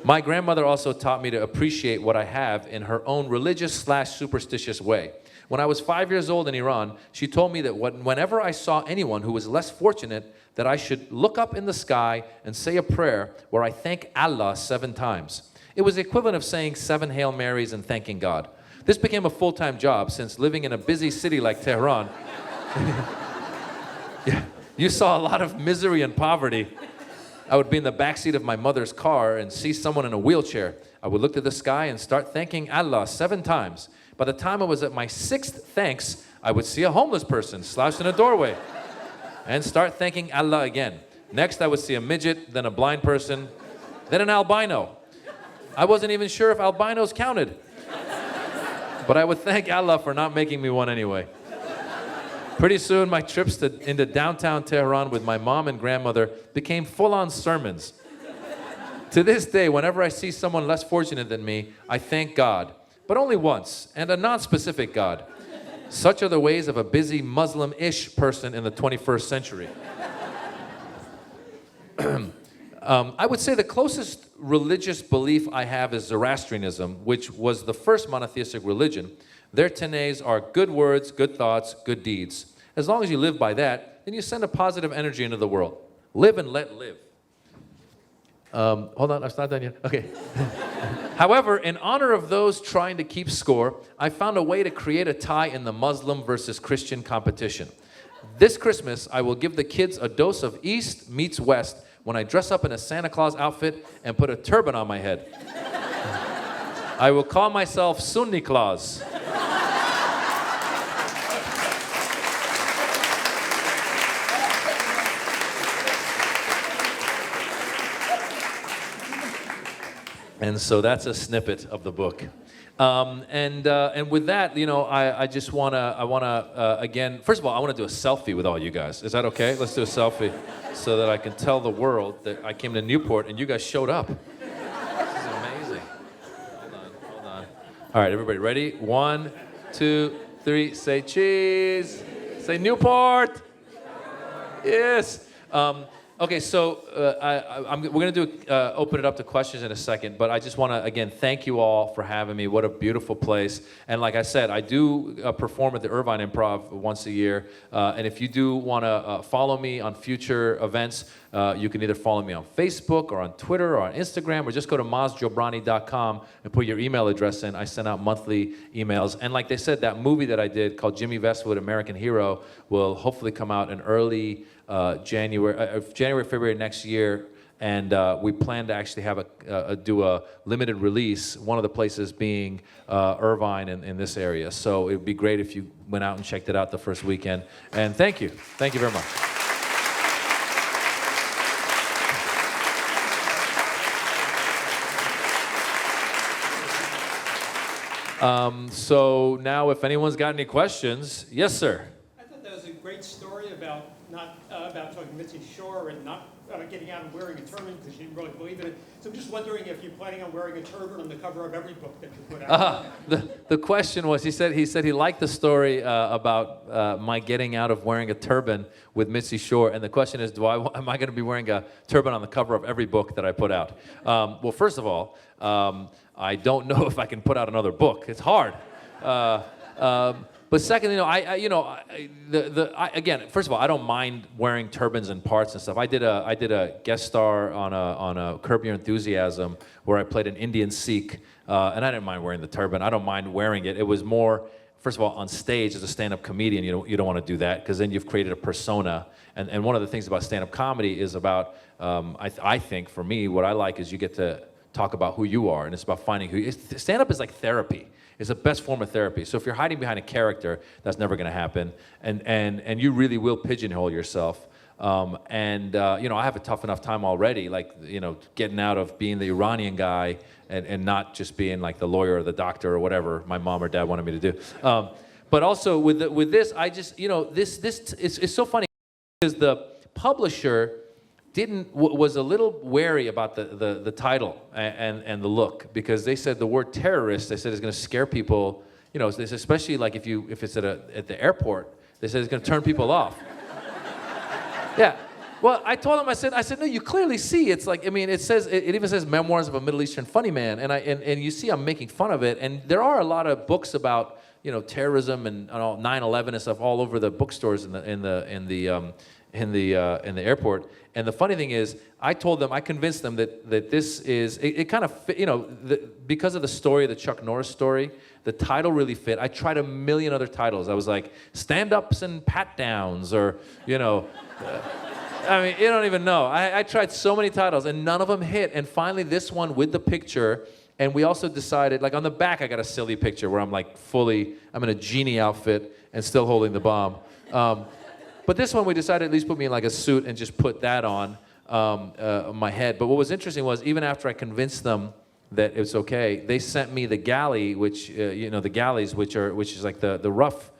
My grandmother also taught me to appreciate what I have in her own religious/superstitious way. When I was 5 years old in Iran, she told me that whenever I saw anyone who was less fortunate, that I should look up in the sky and say a prayer where I thank Allah 7 times. It was the equivalent of saying 7 Hail Marys and thanking God. This became a full-time job, since living in a busy city like Tehran, yeah, you saw a lot of misery and poverty. I would be in the backseat of my mother's car and see someone in a wheelchair. I would look to the sky and start thanking Allah 7 times. By the time I was at my 6th thanks, I would see a homeless person slouched in a doorway and start thanking Allah again. Next, I would see a midget, then a blind person, then an albino. I wasn't even sure if albinos counted. But I would thank Allah for not making me one anyway. Pretty soon, my trips into downtown Tehran with my mom and grandmother became full-on sermons. To this day, whenever I see someone less fortunate than me, I thank God, but only once, and a non-specific God. Such are the ways of a busy Muslim-ish person in the 21st century. I would say the closest religious belief I have is Zoroastrianism, which was the first monotheistic religion. Their tenets are good words, good thoughts, good deeds. As long as you live by that, then you send a positive energy into the world. Live and let live. Hold on, I'm not done yet. Okay. However, in honor of those trying to keep score, I found a way to create a tie in the Muslim versus Christian competition. This Christmas, I will give the kids a dose of East meets West when I dress up in a Santa Claus outfit and put a turban on my head. I will call myself Sunni Claus. And so that's a snippet of the book. And with that, you know, I just wanna again, first of all, I wanna do a selfie with all you guys. Is that okay? Let's do a selfie so that I can tell the world that I came to Newport and you guys showed up. This is amazing. Hold on. All right, everybody ready? 1, 2, 3, say cheese. Say Newport. Yes. Okay, so we're going to open it up to questions in a second, but I just want to, again, thank you all for having me. What a beautiful place. And like I said, I do perform at the Irvine Improv once a year. And if you do want to follow me on future events, you can either follow me on Facebook or on Twitter or on Instagram, or just go to mazjobrani.com and put your email address in. I send out monthly emails. And like they said, that movie that I did called Jimmy Vestvood, Amerikan Hero, will hopefully come out in early January, February next year, and we plan to actually have do a limited release. One of the places being Irvine in this area. So it would be great if you went out and checked it out the first weekend. And thank you very much. So now, if anyone's got any questions, yes, sir.
I thought that was a great story about talking Mitzi Shore and not getting out and wearing a turban because she didn't really believe in it. So I'm just wondering if you're planning on wearing a turban on the cover of every book that you put out.
The question was, he said he liked the story about my getting out of wearing a turban with Mitzi Shore, and the question is, am I going to be wearing a turban on the cover of every book that I put out? Well, first of all, I don't know if I can put out another book. It's hard. But second, again, first of all, I don't mind wearing turbans and parts and stuff. I did a guest star on a Curb Your Enthusiasm where I played an Indian Sikh, and I didn't mind wearing the turban. I don't mind wearing it. It was more, first of all, on stage as a stand-up comedian, you don't want to do that because then you've created a persona. And one of the things about stand-up comedy is about, I think for me, what I like is you get to talk about who you are, and it's about finding who. Stand-up is like therapy. It's the best form of therapy. So if you're hiding behind a character, that's never going to happen, and you really will pigeonhole yourself. I have a tough enough time already, getting out of being the Iranian guy and not just being like the lawyer or the doctor or whatever my mom or dad wanted me to do. But also with this, I just it's so funny because the publisher was a little wary about the title and the look, because they said the word terrorist, they said, is going to scare people, especially like if it's at the airport, they said it's going to turn people off. Yeah. Well, I told them, I said, no, you clearly see, it's like, it even says Memoirs of a Middle Eastern Funny Man, and you see I'm making fun of it, and there are a lot of books about, terrorism and all 9/11 and stuff all over the bookstores in the airport. And the funny thing is, I convinced them that this is, it kind of fit, because of the story, the Chuck Norris story, the title really fit. I tried a million other titles. I was like, stand-ups and pat-downs, or, you don't even know. I tried so many titles, and none of them hit. And finally, this one with the picture, and we also decided, like on the back, I got a silly picture where I'm I'm in a genie outfit and still holding the bomb. But this one, we decided at least put me in like a suit and just put that on my head. But what was interesting was, even after I convinced them that it's okay, they sent me the galley, the galleys, which is like the rough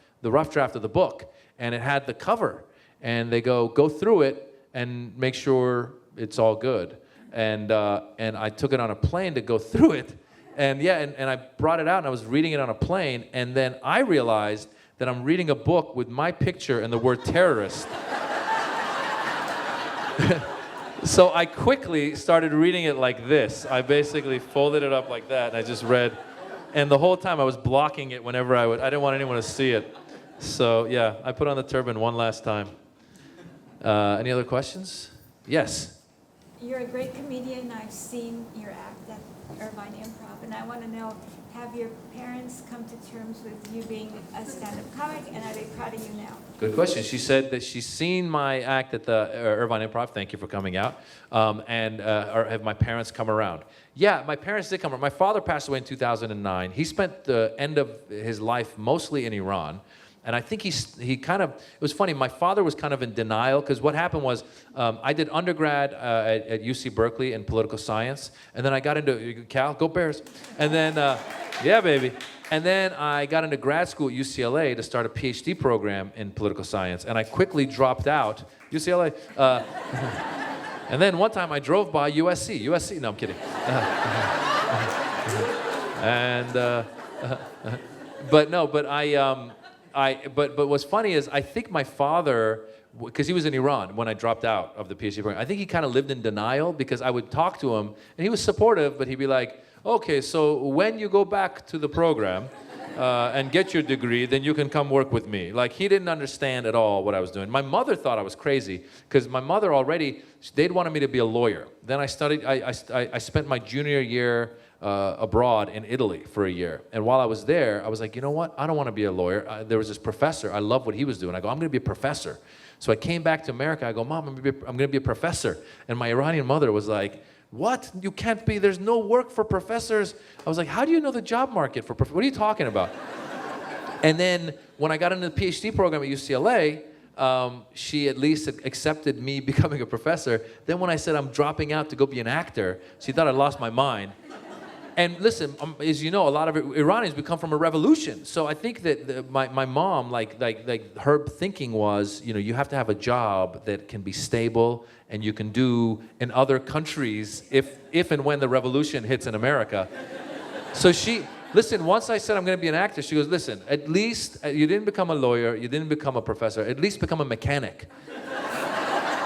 draft of the book, and it had the cover, and they go through it and make sure it's all good. And I took it on a plane to go through it, and I brought it out and I was reading it on a plane, and then I realized that I'm reading a book with my picture and the word terrorist. So I quickly started reading it like this. I basically folded it up like that, and I just read. And the whole time I was blocking it whenever I didn't want anyone to see it. So yeah, I put on the turban one last time. Any other questions? Yes?
You're a great comedian. I've seen your act at Irvine Improv, and I want to know, have your parents come to terms with you being a stand-up comic, and are they proud of you now?
Good question. She said that she's seen my act at the Irvine Improv. Thank you for coming out. Or have my parents come around? Yeah, my parents did come around. My father passed away in 2009. He spent the end of his life mostly in Iran. And I think he kind of, it was funny, my father was kind of in denial, because what happened was I did undergrad at UC Berkeley in political science, and then I got into, Cal, go Bears. And then, yeah, baby. And then I got into grad school at UCLA to start a PhD program in political science, and I quickly dropped out, UCLA. And then one time I drove by USC, no, I'm kidding. But what's funny is I think my father, because he was in Iran when I dropped out of the PhD program, I think he kind of lived in denial, because I would talk to him and he was supportive, but he'd be like, okay, so when you go back to the program and get your degree, then you can come work with me. Like, he didn't understand at all what I was doing. My mother thought I was crazy, because my mother already, they'd wanted me to be a lawyer. Then I spent my junior year abroad in Italy for a year. And while I was there, I was like, you know what? I don't want to be a lawyer. There was this professor. I love what he was doing. I go, I'm going to be a professor. So I came back to America. I go, Mom, I'm going to be a professor. And my Iranian mother was like, what? You can't be. There's no work for professors. I was like, how do you know the job market for professors? What are you talking about? And then when I got into the PhD program at UCLA, she at least accepted me becoming a professor. Then when I said I'm dropping out to go be an actor, she thought I lost my mind. And listen, as you know, a lot of Iranians, we come from a revolution. So I think that my mom, like her thinking was, you know, you have to have a job that can be stable and you can do in other countries if and when the revolution hits in America. So listen, once I said I'm going to be an actor, she goes, listen, at least you didn't become a lawyer, you didn't become a professor, at least become a mechanic.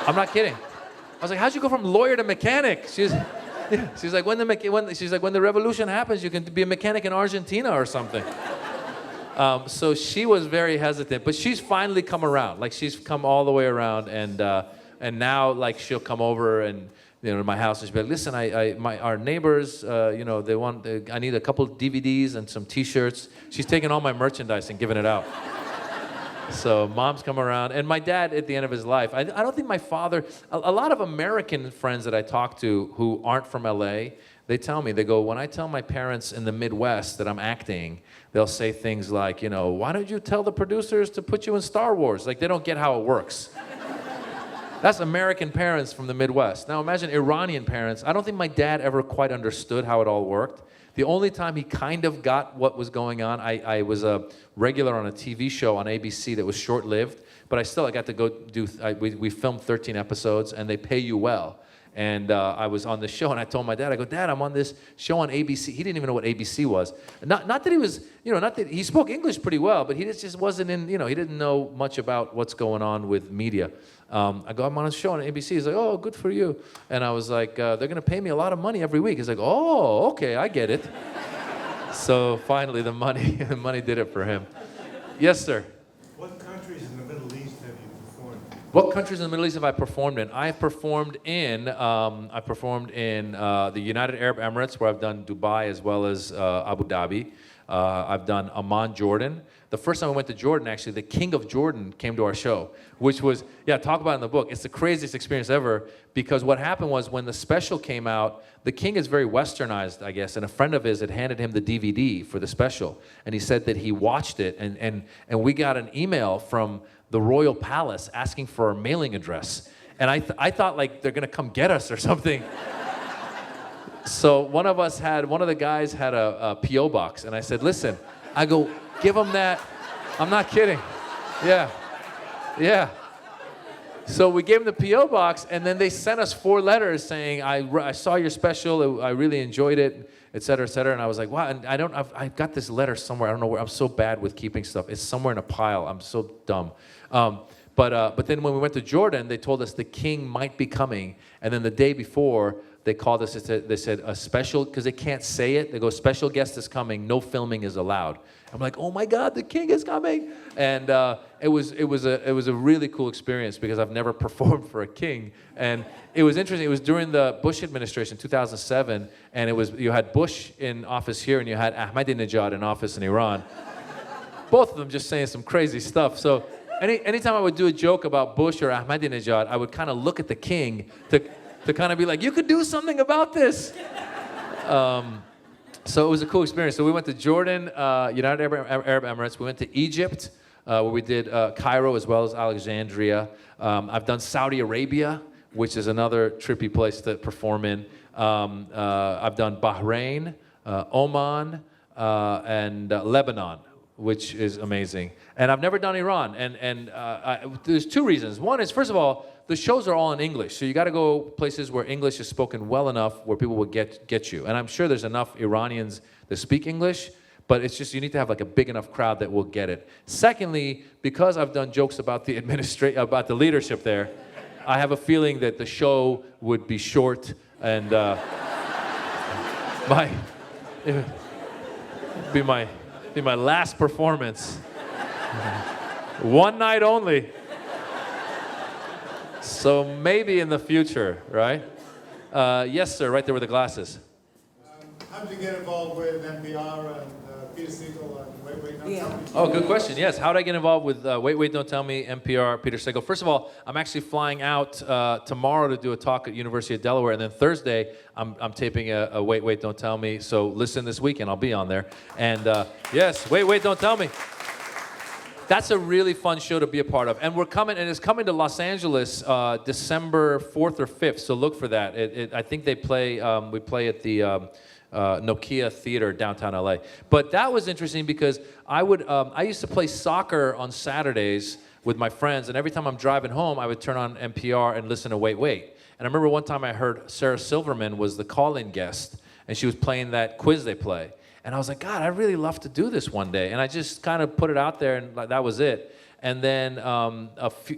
I'm not kidding. I was like, how'd you go from lawyer to mechanic? She's like, when the revolution happens, you can be a mechanic in Argentina or something. So she was very hesitant, but she's finally come around. Like, she's come all the way around, and now, like, she'll come over and, you know, to my house, and she'll be like, listen, our neighbors, you know, I need a couple DVDs and some T-shirts. She's taking all my merchandise and giving it out. So Mom's come around, and my dad at the end of his life, I don't think my father, a lot of American friends that I talk to who aren't from LA, they tell me, they go, when I tell my parents in the Midwest that I'm acting, they'll say things like, you know, why don't you tell the producers to put you in Star Wars? Like, they don't get how it works. That's American parents from the Midwest. Now imagine Iranian parents. I don't think my dad ever quite understood how it all worked. The only time he kind of got what was going on, I was a regular on a TV show on ABC that was short-lived, but I got to go do, we filmed 13 episodes, and they pay you well. And I was on the show, and I told my dad, I go, Dad, I'm on this show on ABC. He didn't even know what ABC was. Not that he was, you know, not that he spoke English pretty well, but he just wasn't in, you know, he didn't know much about what's going on with media. I go, I'm on a show on ABC. He's like, oh, good for you. And I was like, they're going to pay me a lot of money every week. He's like, oh, okay, I get it. So finally, the money did it for him. Yes, sir.
What countries in the Middle East have you performed in?
What countries in the Middle East have I performed in? I performed in the United Arab Emirates, where I've done Dubai as well as Abu Dhabi. I've done Amman, Jordan. The first time I went to Jordan, actually, the king of Jordan came to our show, which was, talk about it in the book. It's the craziest experience ever, because what happened was when the special came out, the king is very westernized, I guess, and a friend of his had handed him the DVD for the special, and he said that he watched it, and we got an email from the royal palace asking for our mailing address. And I thought, like, they're gonna come get us or something. So one of the guys had a P.O. box, and I said, listen, I go, give him that. I'm not kidding. Yeah. So we gave him the P.O. box, and then they sent us 4 letters saying, I saw your special, I really enjoyed it, et cetera, et cetera. And I was like, wow, and I've got this letter somewhere. I don't know where. I'm so bad with keeping stuff. It's somewhere in a pile. I'm so dumb. But then when we went to Jordan, they told us the king might be coming. And then the day before, they called us, they said a special, because they can't say it, they go, special guest is coming, no filming is allowed. I'm like, oh my God, the king is coming. And it was a really cool experience because I've never performed for a king. And it was interesting. It was during the Bush administration, 2007, and you had Bush in office here and you had Ahmadinejad in office in Iran. Both of them just saying some crazy stuff. So anytime I would do a joke about Bush or Ahmadinejad, I would kind of look at the king to kind of be like, you could do something about this. So it was a cool experience. So we went to Jordan, United Arab Emirates. We went to Egypt, where we did Cairo as well as Alexandria. I've done Saudi Arabia, which is another trippy place to perform in. I've done Bahrain, Oman, and Lebanon, which is amazing. And I've never done Iran. And there's two reasons. One is, first of all, the shows are all in English. So you got to go places where English is spoken well enough where people will get you. And I'm sure there's enough Iranians that speak English, but it's just you need to have like a big enough crowd that will get it. Secondly, because I've done jokes about the about the leadership there, I have a feeling that the show would be short and be my last performance. One night only. So maybe in the future, right? Yes, sir, right there with the glasses.
How did you get involved with NPR and Peter Siegel and Wait, Wait, Don't Tell Me?
Oh, good question. Yes, how did I get involved with Wait, Wait, Don't Tell Me, NPR, Peter Siegel? First of all, I'm actually flying out tomorrow to do a talk at University of Delaware, and then Thursday, I'm taping a Wait, Wait, Don't Tell Me, so listen this weekend, I'll be on there. And yes, Wait, Wait, Don't Tell Me. That's a really fun show to be a part of. And it's coming to Los Angeles December 4th or 5th, so look for that. I think we play at the Nokia Theater downtown LA. But that was interesting because I used to play soccer on Saturdays with my friends, and every time I'm driving home, I would turn on NPR and listen to Wait, Wait. And I remember one time I heard Sarah Silverman was the call-in guest, and she was playing that quiz they play. And I was like, God, I'd really love to do this one day. And I just kind of put it out there, and that was it. And then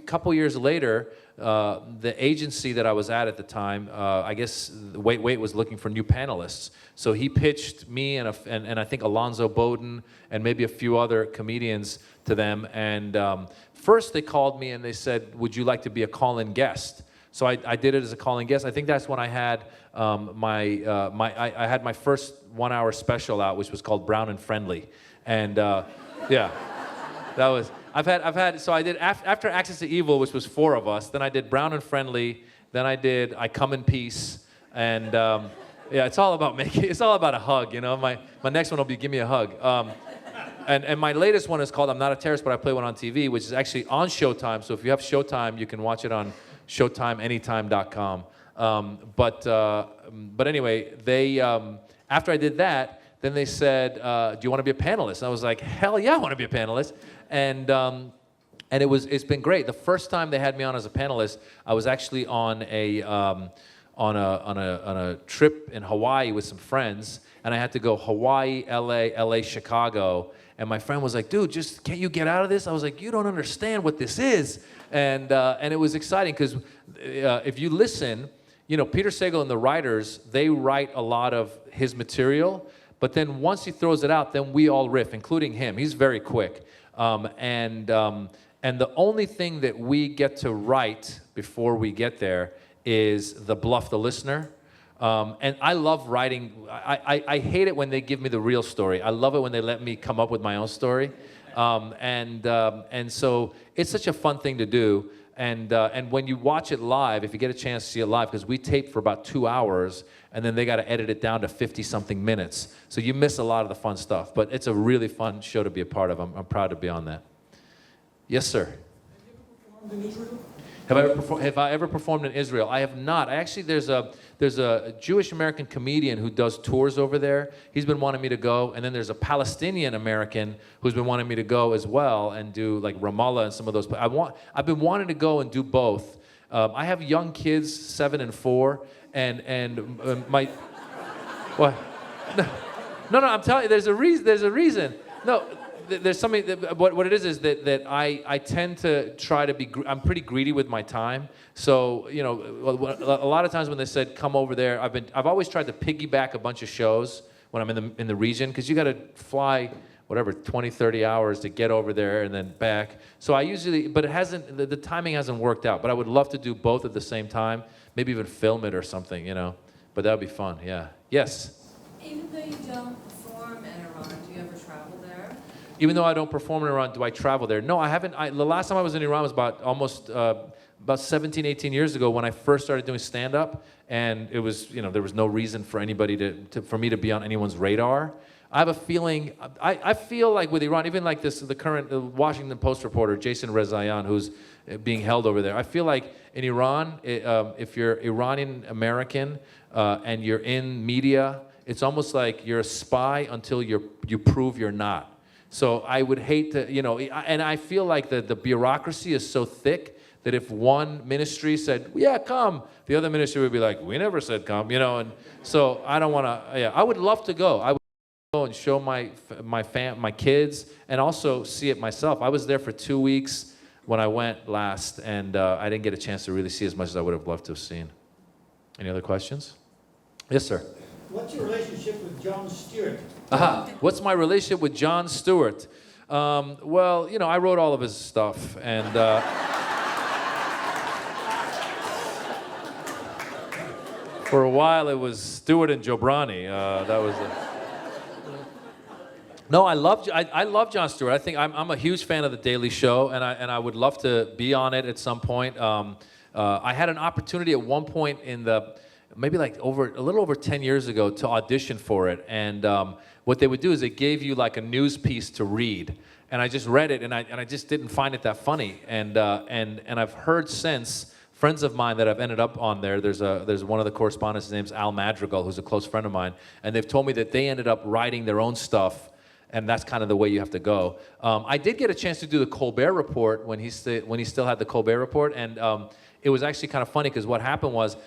couple years later, the agency that I was at the time, I guess Wait Wait was looking for new panelists. So he pitched me and I think Alonzo Bowden and maybe a few other comedians to them. And first they called me and they said, would you like to be a call-in guest? So I did it as a call-in guest. I think that's when I had I had my first 1 hour special out, which was called Brown and Friendly. And yeah, that was. I've had. So I did after Axis to Evil, which was 4 of us. Then I did Brown and Friendly. Then I did I Come in Peace. And yeah, it's all about a hug. You know, my next one will be Give Me a Hug. And my latest one is called I'm Not a Terrorist, but I Play One on TV, which is actually on Showtime. So if you have Showtime, you can watch it on ShowtimeAnytime.com. But anyway, they after I did that, then they said, "Do you want to be a panelist?" And I was like, "Hell yeah, I want to be a panelist." And it's been great. The first time they had me on as a panelist, I was actually on a trip in Hawaii with some friends, and I had to go Hawaii, LA, Chicago. And my friend was like, "Dude, just can't you get out of this?" I was like, "You don't understand what this is." And it was exciting because if you listen, you know, Peter Sagal and the writers, they write a lot of his material, but then once he throws it out, then we all riff, including him. He's very quick. And the only thing that we get to write before we get there is the bluff the listener. And I love writing. I hate it when they give me the real story. I love it when they let me come up with my own story. And so it's such a fun thing to do. And when you watch it live, if you get a chance to see it live, because we tape for about 2 hours, and then they got to edit it down to 50-something minutes. So you miss a lot of the fun stuff. But it's a really fun show to be a part of. I'm proud to be on that. Yes, sir.
Have you ever performed in Israel?
Have I ever performed in Israel? I have not. There's a Jewish American comedian who does tours over there. He's been wanting me to go, and then there's a Palestinian American who's been wanting me to go as well and do like Ramallah and some of those. I've been wanting to go and do both. I have young kids, 7 and 4, and my what? No, I'm telling you, there's a reason. No. There's something what it is that I tend to try to be I'm pretty greedy with my time. So you know, a lot of times when they said come over there, I've always tried to piggyback a bunch of shows when I'm in the region, because you got to fly whatever, 20, 30 hours to get over there and then back. So I usually, but it hasn't, the timing hasn't worked out. But I would love to do both at the same time, maybe even film it or something, you know. But that would be fun, yeah. Yes?
Even though you don't perform in Iran, do you ever travel there?
Even though I don't perform in Iran, do I travel there? No, I haven't. The last time I was in Iran was about 17, 18 years ago when I first started doing stand-up, and it was, you know, there was no reason for anybody for me to be on anyone's radar. I have a feeling, I feel like with Iran, even like the current Washington Post reporter, Jason Rezaian, who's being held over there, I feel like in Iran, if you're Iranian American and you're in media, it's almost like you're a spy until you prove you're not. So I would hate to, you know, and I feel like the bureaucracy is so thick that if one ministry said, yeah, come, the other ministry would be like, we never said come, you know, and so I don't want to, yeah, I would love to go. I would go and show my kids and also see it myself. I was there for 2 weeks when I went last, and I didn't get a chance to really see as much as I would have loved to have seen. Any other questions? Yes, sir.
What's your relationship with Jon Stewart?
What's my relationship with Jon Stewart? Well, you know, I wrote all of his stuff, and for a while it was Stewart and Jobrani. That was it. No, I love Jon Stewart. I think I'm a huge fan of The Daily Show, and I would love to be on it at some point. I had an opportunity at one point in maybe like a little over 10 years ago to audition for it, and what they would do is they gave you like a news piece to read, and I just read it, and I just didn't find it that funny, and I've heard since friends of mine that I've ended up on there. There's one of the correspondents, his name's Al Madrigal, who's a close friend of mine, and they've told me that they ended up writing their own stuff, and that's kind of the way you have to go. I did get a chance to do the Colbert Report when he still had the Colbert Report, and it was actually kind of funny because what happened was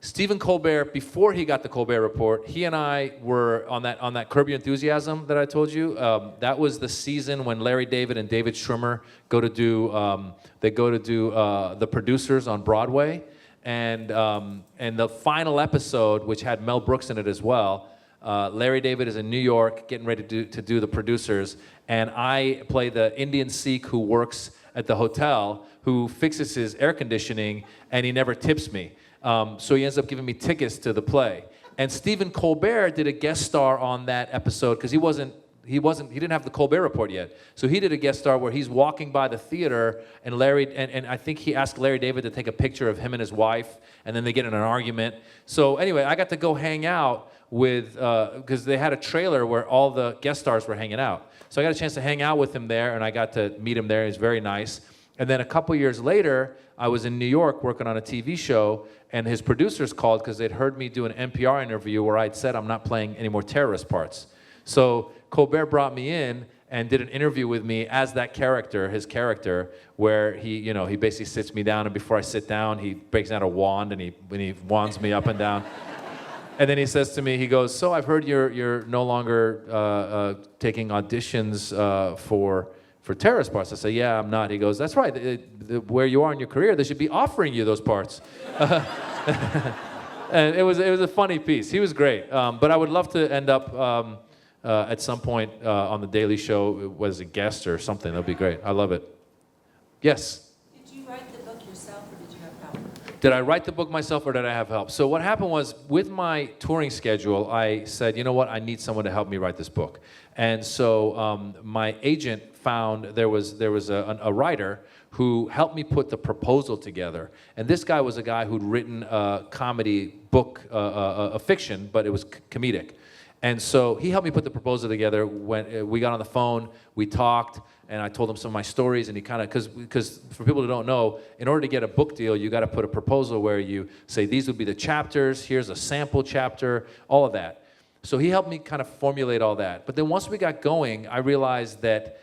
Stephen Colbert, before he got the Colbert Report, he and I were on that Curb Your Enthusiasm that I told you. That was the season when Larry David and David Schwimmer go to do The Producers on Broadway, and the final episode, which had Mel Brooks in it as well. Larry David is in New York getting ready to do The Producers, and I play the Indian Sikh who works at the hotel, who fixes his air conditioning, and he never tips me. So he ends up giving me tickets to the play. And Stephen Colbert did a guest star on that episode because he didn't have the Colbert Report yet. So he did a guest star where he's walking by the theater, and I think he asked Larry David to take a picture of him and his wife, and then they get in an argument. So anyway, I got to go hang out with, because they had a trailer where all the guest stars were hanging out. So I got a chance to hang out with him there, and I got to meet him there. He's very nice. And then a couple years later, I was in New York working on a TV show, and his producers called because they'd heard me do an NPR interview where I'd said I'm not playing any more terrorist parts. So Colbert brought me in and did an interview with me as that character, his character, where he basically sits me down, and before I sit down, he breaks out a wand and he wands me up and down. And then he says to me, he goes, so I've heard you're no longer taking auditions for terrorist parts. I say, yeah, I'm not. He goes, that's right. Where you are in your career, they should be offering you those parts. And it was a funny piece. He was great. But I would love to end up at some point on The Daily Show as a guest or something. That'd be great. I love it. Yes?
Did you write the book yourself, or did you have help?
Did I write the book myself, or did I have help? So what happened was, with my touring schedule, I said, you know what, I need someone to help me write this book. And so my agent found there was a writer who helped me put the proposal together. And this guy was a guy who'd written a comedy book, a fiction, but it was comedic. And so he helped me put the proposal together. When we got on the phone, we talked, and I told him some of my stories, and he kind of, because for people who don't know, in order to get a book deal, you got to put a proposal where you say, these would be the chapters, here's a sample chapter, all of that. So he helped me kind of formulate all that. But then once we got going, I realized that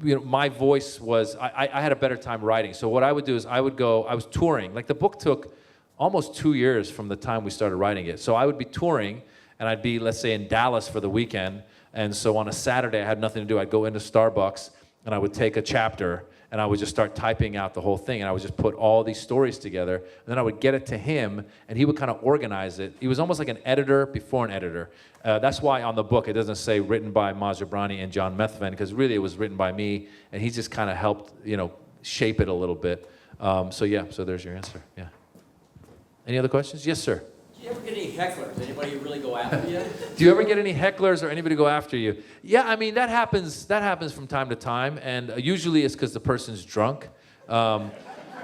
my voice was, I had a better time writing. So what I would do is I was touring. Like, the book took almost 2 years from the time we started writing it. So I would be touring, and I'd be, let's say, in Dallas for the weekend. And so on a Saturday, I had nothing to do. I'd go into Starbucks, and I would take a chapter, and I would just start typing out the whole thing, and I would just put all these stories together, and then I would get it to him, and he would kind of organize it. He was almost like an editor before an editor. That's why on the book it doesn't say written by Maz Jobrani and John Methven, because really it was written by me, and he just kind of helped, shape it a little bit. So there's your answer. Yeah. Any other questions? Yes, sir.
Do you ever get any hecklers? Anybody really go after you?
Do you ever get any hecklers or anybody go after you? Yeah, I mean, that happens from time to time, and usually it's because the person's drunk.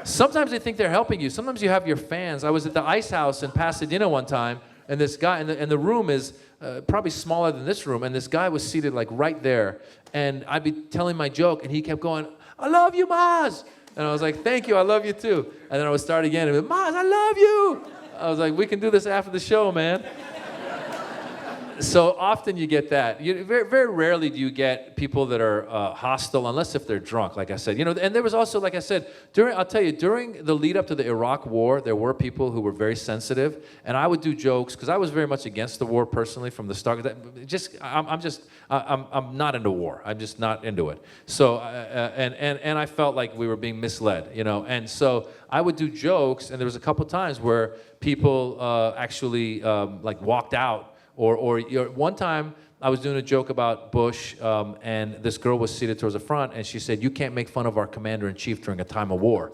Sometimes they think they're helping you. Sometimes you have your fans. I was at the Ice House in Pasadena one time, and this guy, and the room is probably smaller than this room, and this guy was seated like right there, and I'd be telling my joke, and he kept going, "I love you, Maz." And I was like, "Thank you, I love you too." And then I would start again, and Maz, I love you. I was like, "We can do this after the show, man." So often you get that. Very, very rarely do you get people that are hostile, unless if they're drunk, like I said. And there was also, like I said, during the lead up to the Iraq War, there were people who were very sensitive, and I would do jokes, because I was very much against the war personally from the start. I'm not into war. I'm just not into it. So, and I felt like we were being misled, and so I would do jokes, and there was a couple times where people actually like walked out. Or one time I was doing a joke about Bush, and this girl was seated towards the front, and she said, "You can't make fun of our commander-in-chief during a time of war."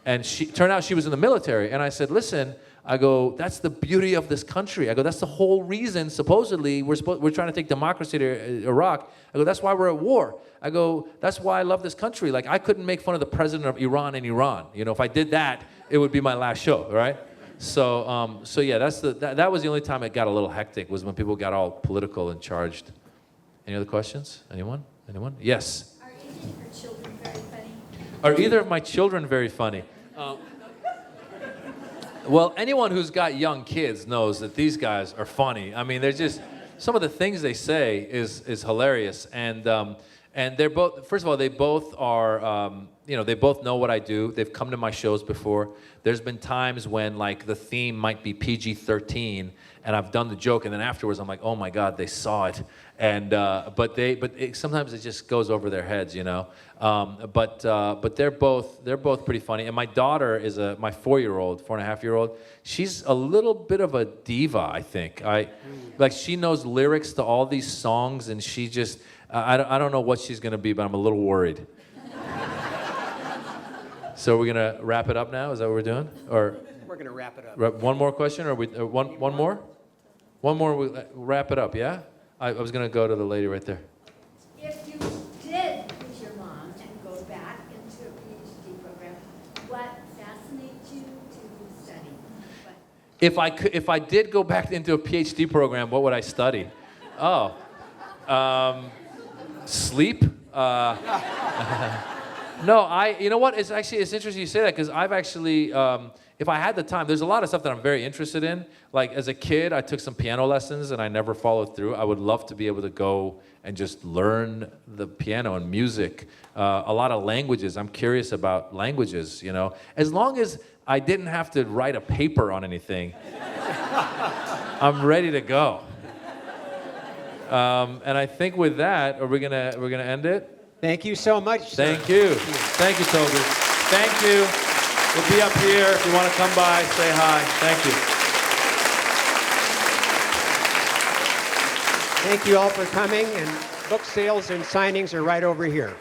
And turned out she was in the military. And I said, "Listen," I go, "that's the beauty of this country." I go, "That's the whole reason, supposedly, we're trying to take democracy to Iraq." I go, "That's why we're at war." I go, "That's why I love this country. Like, I couldn't make fun of the president of Iran in Iran. If I did that, it would be my last show, right?" So yeah, that was the only time it got a little hectic, was when people got all political and charged. Any other questions? Anyone? Yes.
Are any of your children very funny?
Are either of my children very funny? Well, anyone who's got young kids knows that these guys are funny. I mean, they're just, some of the things they say is hilarious, and they're both, first of all, they both are, they both know what I do. They've come to my shows before. There's been times when, like, the theme might be PG-13, and I've done the joke, and then afterwards I'm like, oh my God, they saw it. And sometimes it just goes over their heads, But they're both pretty funny. And my daughter is my 4-year-old, 4.5-year-old. She's a little bit of a diva, I think. Like, she knows lyrics to all these songs, and she just, I don't know what she's gonna be, but I'm a little worried. So we're gonna wrap it up now? Is that what we're doing? Or
We're going to wrap it up.
one more question, or one more? One more, we wrap it up, yeah? I was gonna go to the lady right there.
If you did lose your mom and go back into a PhD program, what fascinates you to study?
If I did go back into a PhD program, what would I study? Sleep. No, you know what? It's interesting you say that, because I've actually, if I had the time, there's a lot of stuff that I'm very interested in. Like, as a kid, I took some piano lessons and I never followed through. I would love to be able to go and just learn the piano and music. A lot of languages. I'm curious about languages, As long as I didn't have to write a paper on anything, I'm ready to go. And I think with that, we're gonna end it?
Thank you so much, sir.
Thank you. Thank you, Toby. Thank you. We'll be up here if you want to come by, say hi. Thank you.
Thank you all for coming, and book sales and signings are right over here.